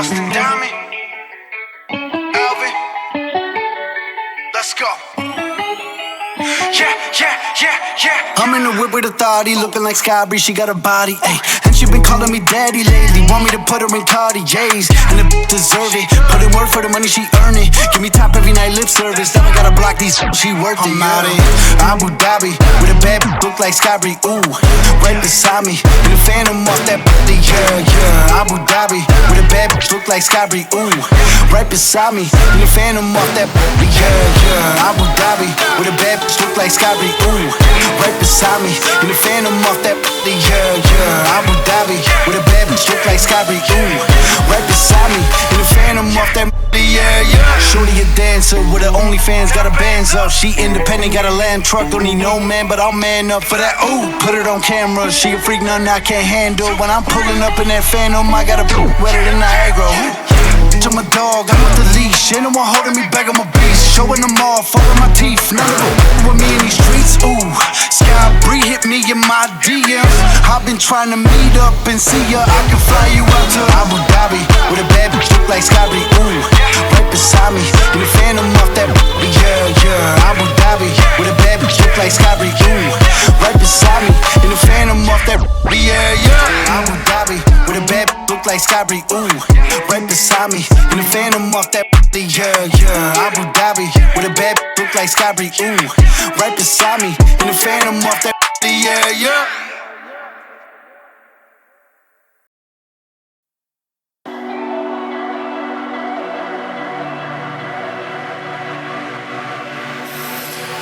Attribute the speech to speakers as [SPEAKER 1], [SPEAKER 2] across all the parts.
[SPEAKER 1] Justin Diamond, Alvin, let's go. Yeah. I'm in the whip with authority, looking like Cbr500. She got a body, ayy. And she been calling me daddy lately. Want me to put her in Cartiers, and the deserve it. Put in work for the money, she earn it. Give me top every night, lip service. Now I gotta block these, she worth it. I'm out in Abu Dhabi with a bad look like Cbr500. Ooh, right beside me in the phantom off that body, yeah. Abu Dhabi with a bad look like Cbr500. Ooh, right beside me in the phantom off that body, yeah. Abu Dhabi with a bad look like Cbr500. Ooh, right beside me in the phantom off that body, yeah. Abu Dhabi with a bad bitch look like Cbr500. Ooh, right beside me in the phantom off that body, yeah. Shorty a dancer with her OnlyFans, got her bands up. She independent, got a land truck, don't need no man, but I'll man up for that. Ooh, put it on camera, she a freak, nothing I can't handle. When I'm pulling up in that phantom, I got a wetter than Niagara. To my dog, I'm with the leash. Ain't no one holding me back, I'm a beast. Showing them all, falling my teeth. None of them with me in these streets. Ooh, Cbr500 hit me in my DMs. I've been trying to meet up and see ya. I can fly you out to Abu Dhabi with a bad bitch look like Cbr500. Ooh, right beside me in the phantom off that body, yeah. Abu Dhabi with a bad bitch look like Cbr500. Ooh, right beside me in the phantom off that body, yeah. Abu Dhabi with a bad bitch look like Cbr500. Ooh, right beside me in the phantom off that body, yeah. Abu Dhabi with a bad bitch look like Cbr500. Ooh, right beside me in the phantom off that body, yeah.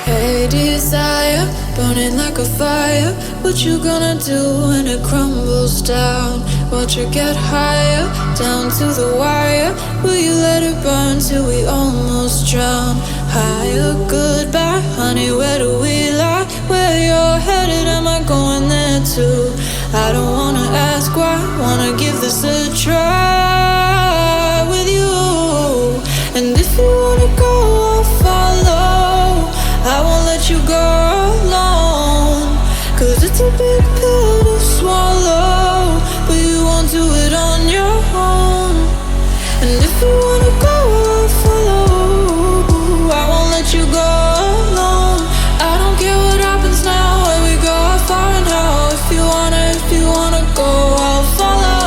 [SPEAKER 2] Hey desire, burning like a fire. What you gonna do when it crumbles down? Watch it get higher, down to the wire. Will you let it burn till we almost drown? Higher, goodbye, honey, where do we lie? Where you're headed, am I going there too? I don't wanna ask why, wanna give this a try with you. And if you wanna go, I'll follow. I won't let you go alone, 'cause it's a big pill to swallow, but you won't do it on your own. And if you wanna go, I'll follow. I won't let you go alone. I don't care what happens now, where we go, how far and how. If you wanna go, I'll follow.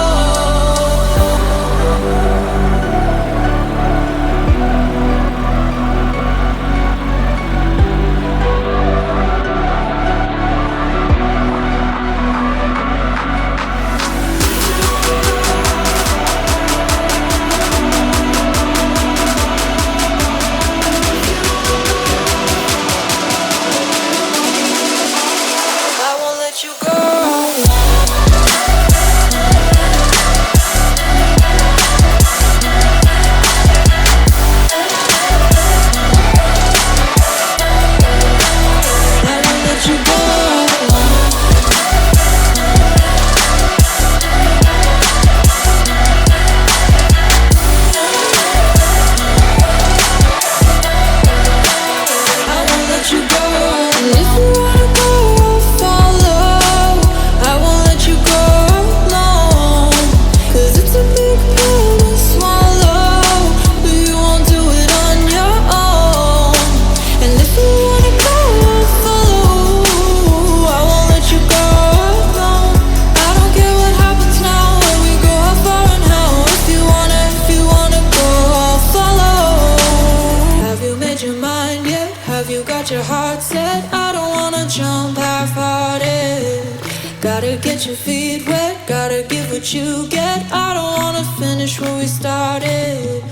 [SPEAKER 2] Gotta get your feet wet, gotta give what you get. I don't wanna finish where we started.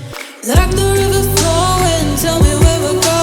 [SPEAKER 2] Like the river flowing, tell me where we're going.